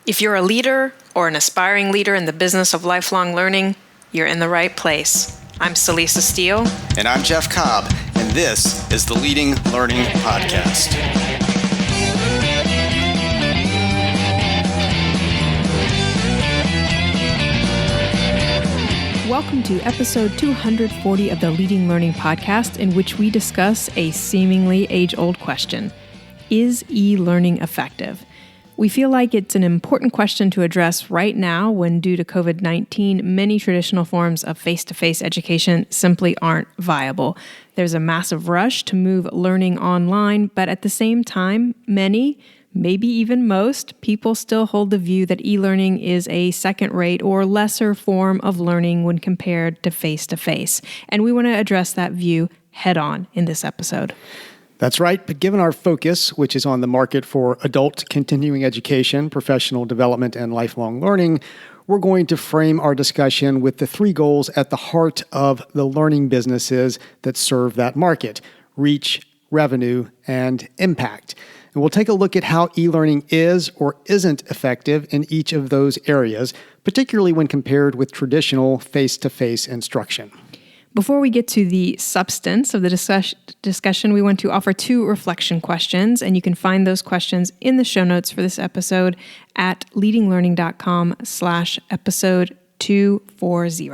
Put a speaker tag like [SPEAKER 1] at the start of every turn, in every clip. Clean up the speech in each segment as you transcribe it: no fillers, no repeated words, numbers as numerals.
[SPEAKER 1] If you're a leader or an aspiring leader in the business of lifelong learning, you're in the right place. I'm Celisa Steele.
[SPEAKER 2] And I'm Jeff Cobb, and this is the Leading Learning Podcast.
[SPEAKER 1] Welcome to episode 240 of the Leading Learning Podcast, in which we discuss a seemingly age-old question. Is e-learning effective? We feel like it's an important question to address right now when, due to COVID-19, many traditional forms of face-to-face education simply aren't viable. There's a massive rush to move learning online, but at the same time, many, maybe even most, people still hold the view that e-learning is a second-rate or lesser form of learning when compared to face-to-face. And we want to address that view head-on in this episode.
[SPEAKER 3] That's right, but given our focus, which is on the market for adult continuing education, professional development, and lifelong learning, we're going to frame our discussion with the three goals at the heart of the learning businesses that serve that market: reach, revenue, and impact. And we'll take a look at how e-learning is or isn't effective in each of those areas, particularly when compared with traditional face-to-face instruction.
[SPEAKER 1] Before we get to the substance of the discussion, we want to offer two reflection questions, and you can find those questions in the show notes for this episode at leadinglearning.com/episode 240.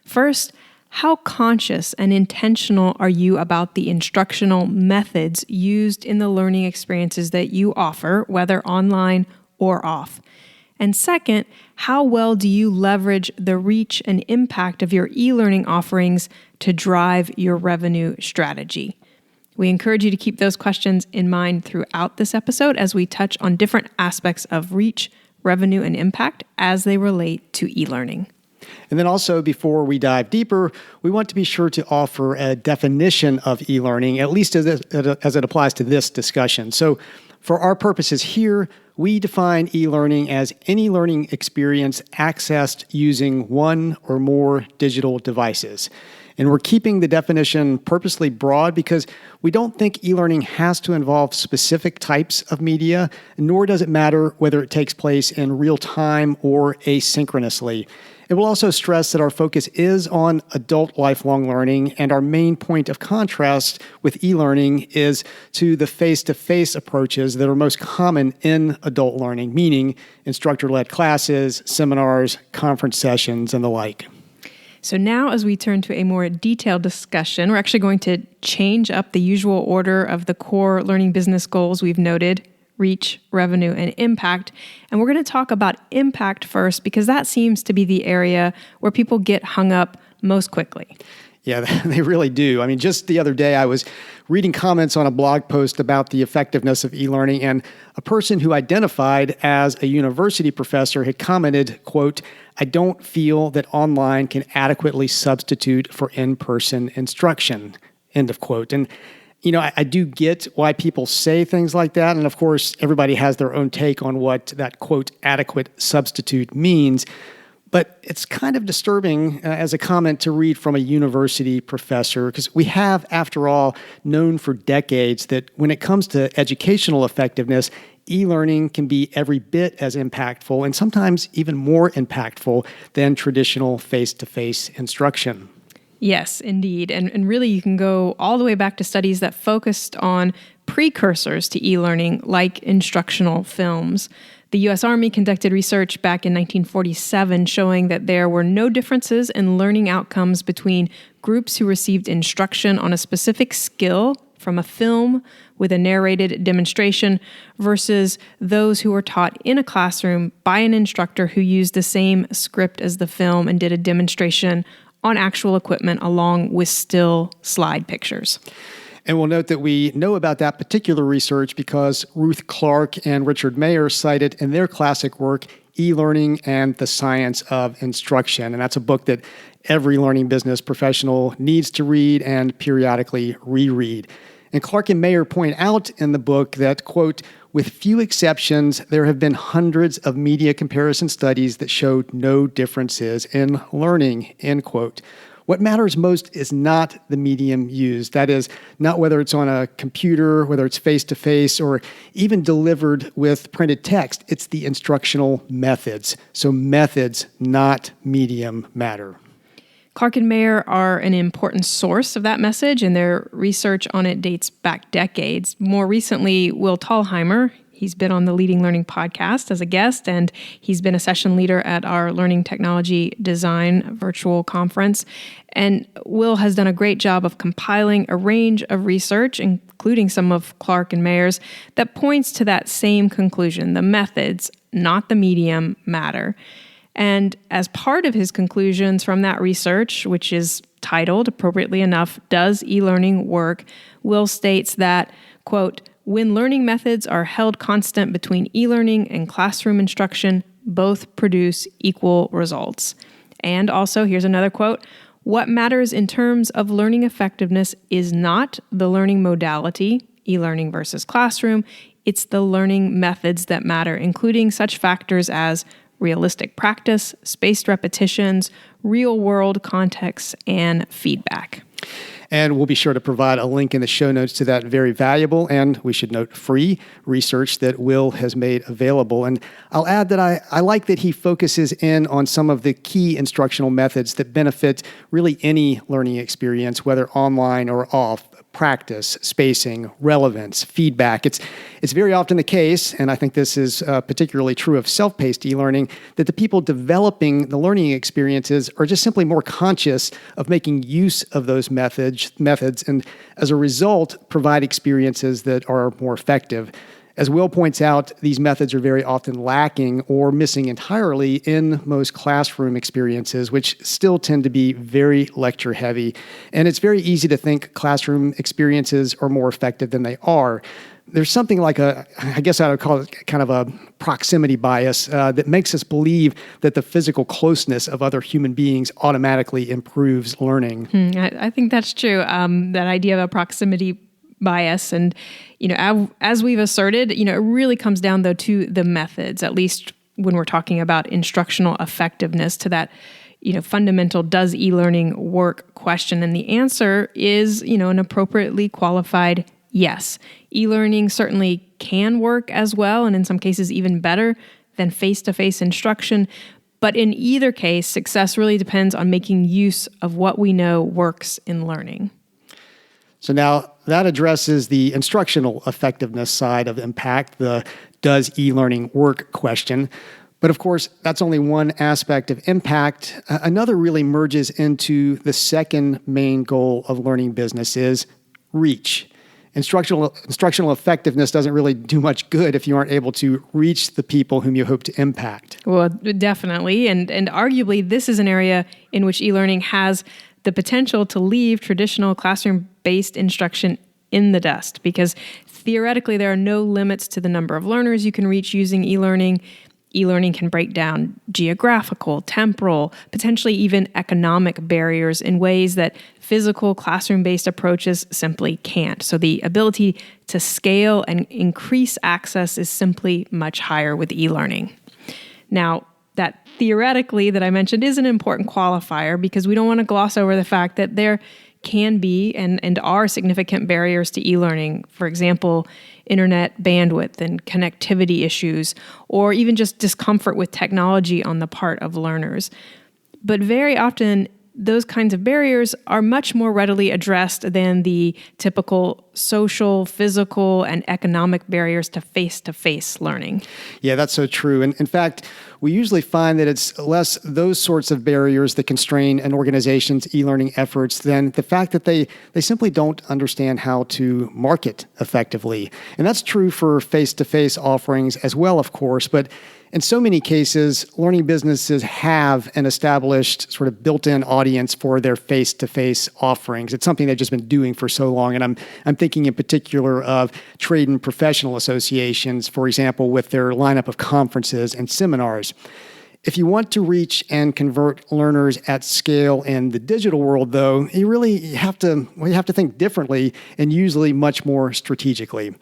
[SPEAKER 1] First, how conscious and intentional are you about the instructional methods used in the learning experiences that you offer, whether online or off? And second, how well do you leverage the reach and impact of your e-learning offerings to drive your revenue strategy? We encourage you to keep those questions in mind throughout this episode as we touch on different aspects of reach, revenue, and impact as they relate to e-learning.
[SPEAKER 3] And then also, before we dive deeper, we want to be sure to offer a definition of e-learning, at least as it applies to this discussion. So for our purposes here, we define e-learning as any learning experience accessed using one or more digital devices. And we're keeping the definition purposely broad because we don't think e-learning has to involve specific types of media, nor does it matter whether it takes place in real time or asynchronously. It will also stress that our focus is on adult lifelong learning, and our main point of contrast with e-learning is to the face-to-face approaches that are most common in adult learning, meaning instructor-led classes, seminars, conference sessions, and the like.
[SPEAKER 1] So now, as we turn to a more detailed discussion, we're actually going to change up the usual order of the core learning business goals we've noted: reach, revenue, and impact. And we're going to talk about impact first because that seems to be the area where people get hung up most quickly.
[SPEAKER 3] Yeah, they really do. I mean, just the other day, I was reading comments on a blog post about the effectiveness of e-learning, and a person who identified as a university professor had commented, quote, "I don't feel that online can adequately substitute for in-person instruction," end of quote. And you know, I do get why people say things like that. And of course, everybody has their own take on what that, quote, adequate substitute means. But it's kind of disturbing as a comment to read from a university professor, because we have, after all, known for decades that when it comes to educational effectiveness, e-learning can be every bit as impactful and sometimes even more impactful than traditional face-to-face instruction.
[SPEAKER 1] Yes, indeed. And really, you can go all the way back to studies that focused on precursors to e-learning, like instructional films. The U.S. Army conducted research back in 1947 showing that there were no differences in learning outcomes between groups who received instruction on a specific skill from a film with a narrated demonstration versus those who were taught in a classroom by an instructor who used the same script as the film and did a demonstration on actual equipment along with still slide pictures.
[SPEAKER 3] And we'll note that we know about that particular research because Ruth Clark and Richard Mayer cited in their classic work, E-Learning and the Science of Instruction. And that's a book that every learning business professional needs to read and periodically reread. And Clark and Mayer point out in the book that, quote, "With few exceptions, there have been hundreds of media comparison studies that showed no differences in learning," end quote. What matters most is not the medium used. That is, not whether it's on a computer, whether it's face-to-face, or even delivered with printed text. It's the instructional methods. So methods, not medium, matter.
[SPEAKER 1] Clark and Mayer are an important source of that message, and their research on it dates back decades. More recently, Will Thalheimer, he's been on the Leading Learning podcast as a guest, and he's been a session leader at our Learning Technology Design virtual conference. And Will has done a great job of compiling a range of research, including some of Clark and Mayer's, that points to that same conclusion. The methods, not the medium, matter. And as part of his conclusions from that research, which is titled, appropriately enough, Does E-Learning Work?, Will states that, quote, when learning methods are held constant between e-learning and classroom instruction, both produce equal results. And also, here's another quote, what matters in terms of learning effectiveness is not the learning modality, e-learning versus classroom, it's the learning methods that matter, including such factors as realistic practice, spaced repetitions, real-world context, and feedback.
[SPEAKER 3] And we'll be sure to provide a link in the show notes to that very valuable and, we should note, free research that Will has made available. And I'll add that I like that he focuses in on some of the key instructional methods that benefit really any learning experience, whether online or off. Practice, spacing, relevance, feedback. It's very often the case, and I think this is particularly true of self-paced e-learning, that the people developing the learning experiences are just simply more conscious of making use of those methods, and as a result, provide experiences that are more effective. As Will points out, these methods are very often lacking or missing entirely in most classroom experiences, which still tend to be very lecture-heavy. And it's very easy to think classroom experiences are more effective than they are. There's something like I guess I would call it kind of a proximity bias that makes us believe that the physical closeness of other human beings automatically improves learning.
[SPEAKER 1] I think that's true. That idea of a proximity bias. And, as we've asserted, it really comes down, though, to the methods, at least when we're talking about instructional effectiveness, to that, fundamental does e-learning work question. And the answer is, an appropriately qualified yes. E-learning certainly can work as well, and in some cases even better than face-to-face instruction. But in either case, success really depends on making use of what we know works in learning.
[SPEAKER 3] So now that addresses the instructional effectiveness side of impact, the does e-learning work question. But of course, that's only one aspect of impact. Another really merges into the second main goal of learning business is reach. Instructional effectiveness doesn't really do much good if you aren't able to reach the people whom you hope to impact.
[SPEAKER 1] Well, definitely. And arguably, this is an area in which e-learning has the potential to leave traditional classroom-based instruction in the dust, because theoretically there are no limits to the number of learners you can reach using e-learning. E-learning can break down geographical, temporal, potentially even economic barriers in ways that physical classroom-based approaches simply can't. So the ability to scale and increase access is simply much higher with e-learning. Now, that theoretically that I mentioned is an important qualifier, because we don't want to gloss over the fact that there can be and are significant barriers to e-learning. For example, internet bandwidth and connectivity issues, or even just discomfort with technology on the part of learners. But very often, those kinds of barriers are much more readily addressed than the typical social, physical, and economic barriers to face-to-face learning.
[SPEAKER 3] Yeah, that's so true. And in fact, we usually find that it's less those sorts of barriers that constrain an organization's e-learning efforts than the fact that they simply don't understand how to market effectively. And that's true for face-to-face offerings as well, of course, but in so many cases, learning businesses have an established sort of built-in audience for their face-to-face offerings. It's something they've just been doing for so long. And I'm thinking in particular of trade and professional associations, for example, with their lineup of conferences and seminars. If you want to reach and convert learners at scale in the digital world, though, you have to think differently and usually much more strategically.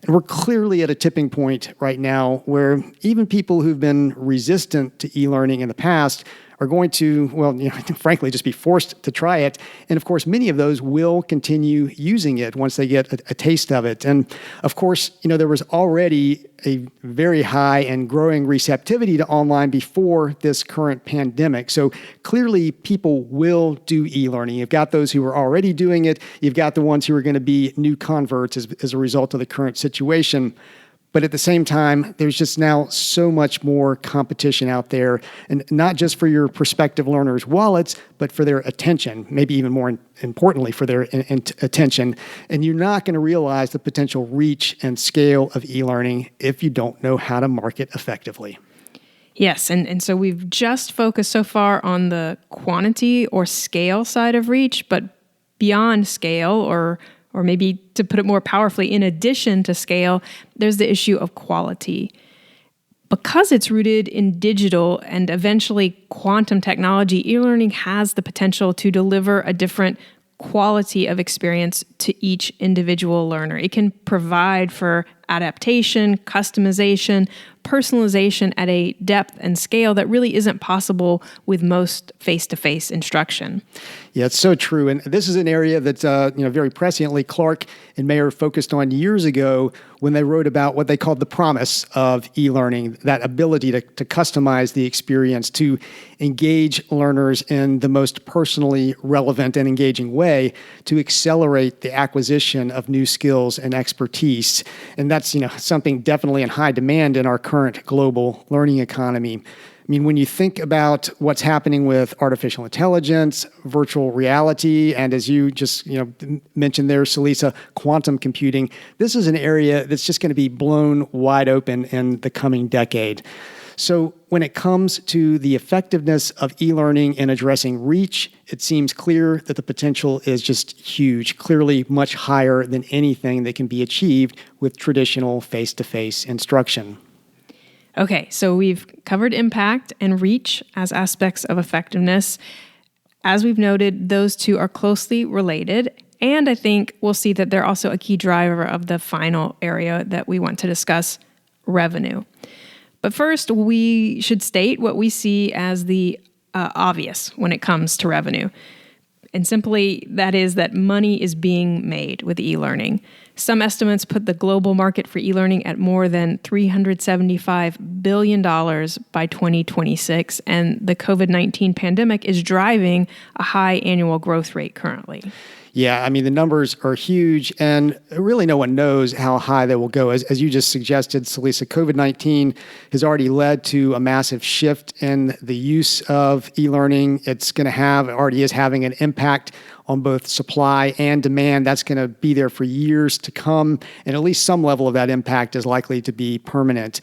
[SPEAKER 3] And we're clearly at a tipping point right now where even people who've been resistant to e-learning in the past are going to, frankly, just be forced to try it. And of course, many of those will continue using it once they get a taste of it. And of course, there was already a very high and growing receptivity to online before this current pandemic. So clearly, people will do e-learning. You've got those who are already doing it. You've got the ones who are going to be new converts as a result of the current situation. But at the same time, there's just now so much more competition out there, and not just for your prospective learners' wallets, but for their attention, maybe even more importantly, for their attention. And you're not going to realize the potential reach and scale of e-learning if you don't know how to market effectively.
[SPEAKER 1] Yes, and so we've just focused so far on the quantity or scale side of reach, but beyond scale, or maybe to put it more powerfully, in addition to scale, there's the issue of quality. Because it's rooted in digital and eventually quantum technology, e-learning has the potential to deliver a different quality of experience to each individual learner. It can provide for adaptation, customization, personalization at a depth and scale that really isn't possible with most face-to-face instruction.
[SPEAKER 3] Yeah, it's so true. And this is an area that, very presciently Clark and Mayer focused on years ago when they wrote about what they called the promise of e-learning, that ability to customize the experience, to engage learners in the most personally relevant and engaging way, to accelerate the acquisition of new skills and expertise. And that's, something definitely in high demand in our current global learning economy. I mean, when you think about what's happening with artificial intelligence, virtual reality, and as you just mentioned there, Celisa, quantum computing, this is an area that's just going to be blown wide open in the coming decade. So when it comes to the effectiveness of e-learning in addressing reach, it seems clear that the potential is just huge, clearly much higher than anything that can be achieved with traditional face-to-face instruction.
[SPEAKER 1] Okay, so we've covered impact and reach as aspects of effectiveness. As we've noted, those two are closely related, and I think we'll see that they're also a key driver of the final area that we want to discuss, revenue. But first, we should state what we see as the obvious when it comes to revenue. And simply, that is that money is being made with e-learning. Some estimates put the global market for e-learning at more than $375 billion by 2026, and the COVID-19 pandemic is driving a high annual growth rate currently.
[SPEAKER 3] Yeah, I mean, the numbers are huge, and really no one knows how high they will go. As you just suggested, Celisa, COVID-19 has already led to a massive shift in the use of e-learning. It's going to already is having an impact on both supply and demand. That's going to be there for years to come, and at least some level of that impact is likely to be permanent.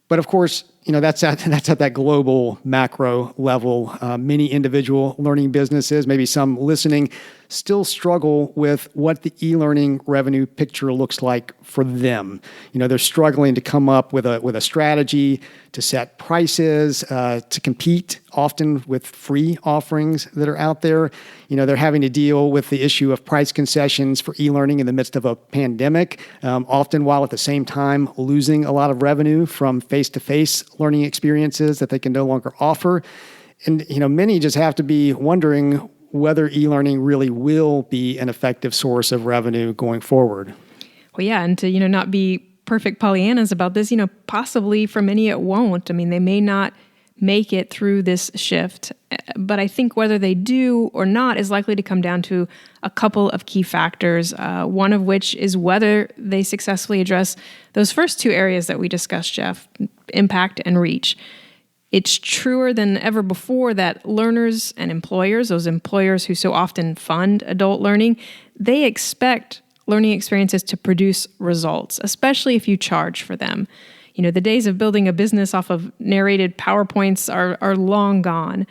[SPEAKER 3] But of course, that's at that global macro level. Many individual learning businesses, maybe some listening, still struggle with what the e-learning revenue picture looks like for them. They're struggling to come up with a strategy to set prices, to compete often with free offerings that are out there. They're having to deal with the issue of price concessions for e-learning in the midst of a pandemic, often while at the same time losing a lot of revenue from face-to-face learning experiences that they can no longer offer. And, many just have to be wondering whether e-learning really will be an effective source of revenue going forward.
[SPEAKER 1] Well, yeah, and to, not be perfect Pollyannas about this, possibly for many it won't. I mean, they may not make it through this shift, but I think whether they do or not is likely to come down to a couple of key factors, one of which is whether they successfully address those first two areas that we discussed, Jeff, impact and reach. It's truer than ever before that learners and employers, those employers who so often fund adult learning, they expect learning experiences to produce results, especially if you charge for them. The days of building a business off of narrated PowerPoints are long gone.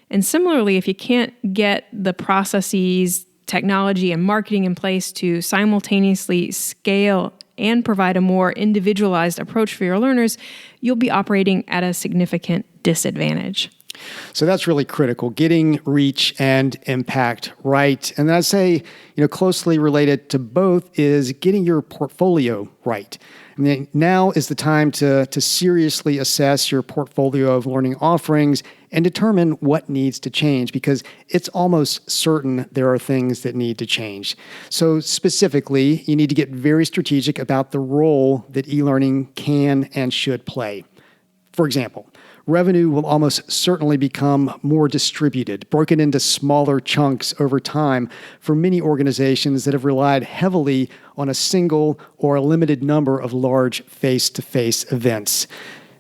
[SPEAKER 1] And similarly, if you can't get the processes, technology, and marketing in place to simultaneously scale and provide a more individualized approach for your learners, you'll be operating at a significant disadvantage.
[SPEAKER 3] So that's really critical, getting reach and impact right. And then I'd say, closely related to both is getting your portfolio right. I mean, now is the time to seriously assess your portfolio of learning offerings and determine what needs to change, because it's almost certain there are things that need to change. So specifically, you need to get very strategic about the role that e-learning can and should play. For example, revenue will almost certainly become more distributed, broken into smaller chunks over time for many organizations that have relied heavily on a single or a limited number of large face-to-face events.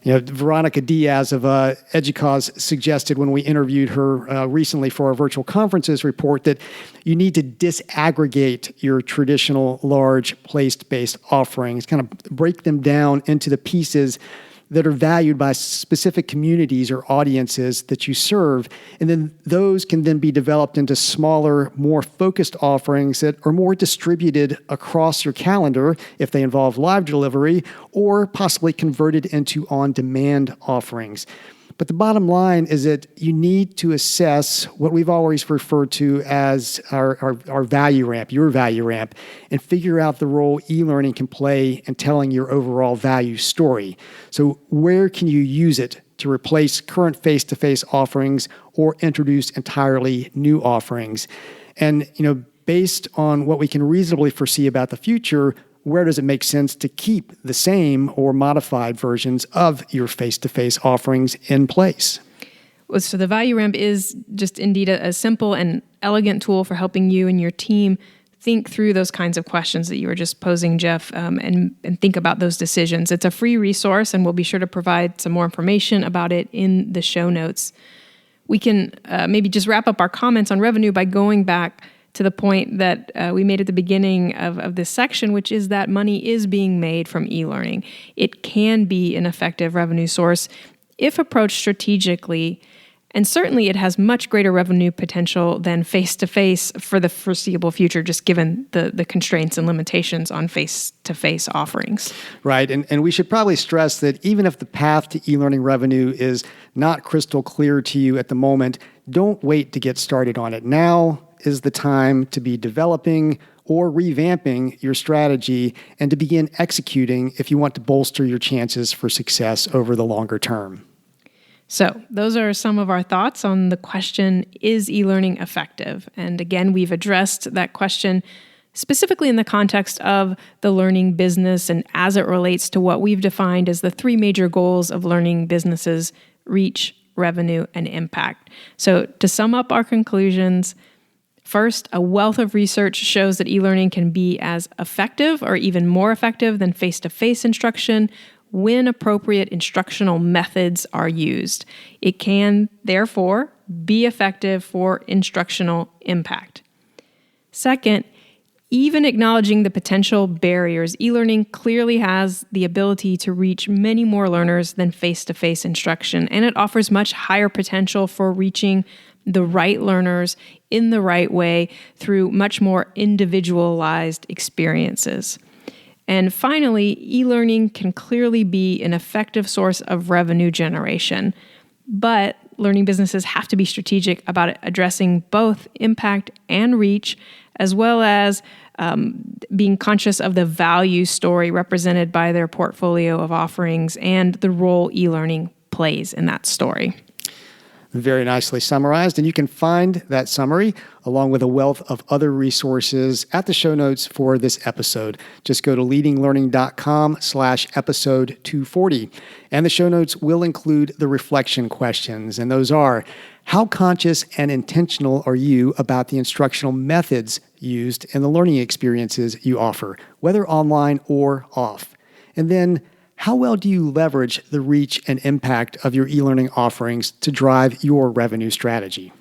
[SPEAKER 3] Veronica Diaz of EDUCAUSE suggested when we interviewed her recently for our virtual conferences report that you need to disaggregate your traditional large place-based offerings, kind of break them down into the pieces that are valued by specific communities or audiences that you serve. And then those can then be developed into smaller, more focused offerings that are more distributed across your calendar if they involve live delivery, or possibly converted into on-demand offerings. But the bottom line is that you need to assess what we've always referred to as our value ramp, your value ramp, and figure out the role e-learning can play in telling your overall value story. So where can you use it to replace current face-to-face offerings or introduce entirely new offerings? And, based on what we can reasonably foresee about the future, where does it make sense to keep the same or modified versions of your face-to-face offerings in place?
[SPEAKER 1] So the value ramp is just indeed a simple and elegant tool for helping you and your team think through those kinds of questions that you were just posing, Jeff, and think about those decisions. It's a free resource, and we'll be sure to provide some more information about it in the show notes. We can maybe just wrap up our comments on revenue by going back to the point that we made at the beginning of this section, which is that money is being made from e-learning. It can be an effective revenue source if approached strategically, and certainly it has much greater revenue potential than face-to-face for the foreseeable future, just given the constraints and limitations on face-to-face offerings.
[SPEAKER 3] Right, and we should probably stress that even if the path to e-learning revenue is not crystal clear to you at the moment, don't wait to get started on it. Now is the time to be developing or revamping your strategy and to begin executing if you want to bolster your chances for success over the longer term.
[SPEAKER 1] So those are some of our thoughts on the question, is e-learning effective? And again, we've addressed that question specifically in the context of the learning business and as it relates to what we've defined as the three major goals of learning businesses: reach, revenue, and impact. So to sum up our conclusions, first, a wealth of research shows that e-learning can be as effective or even more effective than face-to-face instruction when appropriate instructional methods are used. It can, therefore, be effective for instructional impact. Second, even acknowledging the potential barriers, e-learning clearly has the ability to reach many more learners than face-to-face instruction, and it offers much higher potential for reaching the right learners in the right way through much more individualized experiences. And finally, e-learning can clearly be an effective source of revenue generation, but learning businesses have to be strategic about addressing both impact and reach, as well as being conscious of the value story represented by their portfolio of offerings and the role e-learning plays in that story.
[SPEAKER 3] Very nicely summarized. And you can find that summary along with a wealth of other resources at the show notes for this episode. Just go to leadinglearning.com/episode 240. And the show notes will include the reflection questions. And those are: how conscious and intentional are you about the instructional methods used in the learning experiences you offer, whether online or off? And then, how well do you leverage the reach and impact of your e-learning offerings to drive your revenue strategy?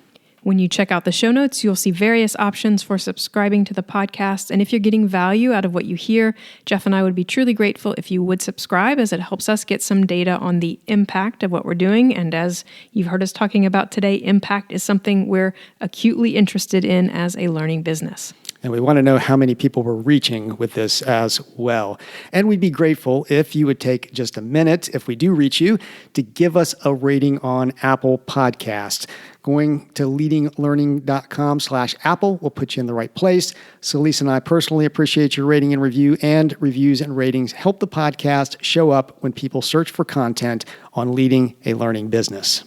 [SPEAKER 1] When you check out the show notes, you'll see various options for subscribing to the podcast. And if you're getting value out of what you hear, Jeff and I would be truly grateful if you would subscribe, as it helps us get some data on the impact of what we're doing. And as you've heard us talking about today, impact is something we're acutely interested in as a learning business.
[SPEAKER 3] And we want to know how many people we're reaching with this as well. And we'd be grateful if you would take just a minute, if we do reach you, to give us a rating on Apple Podcasts. Going to leadinglearning.com/Apple will put you in the right place. So Lisa and I personally appreciate your rating and review, and reviews and ratings help the podcast show up when people search for content on leading a learning business.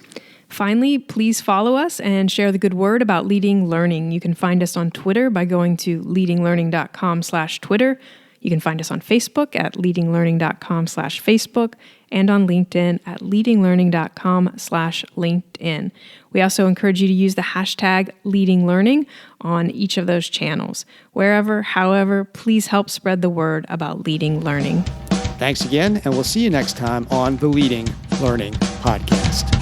[SPEAKER 1] Finally, please follow us and share the good word about Leading Learning. You can find us on Twitter by going to leadinglearning.com/Twitter. You can find us on Facebook at leadinglearning.com/Facebook and on LinkedIn at leadinglearning.com/LinkedIn. We also encourage you to use the hashtag leadinglearning on each of those channels. Wherever, however, please help spread the word about leading learning.
[SPEAKER 3] Thanks again, and we'll see you next time on the Leading Learning Podcast.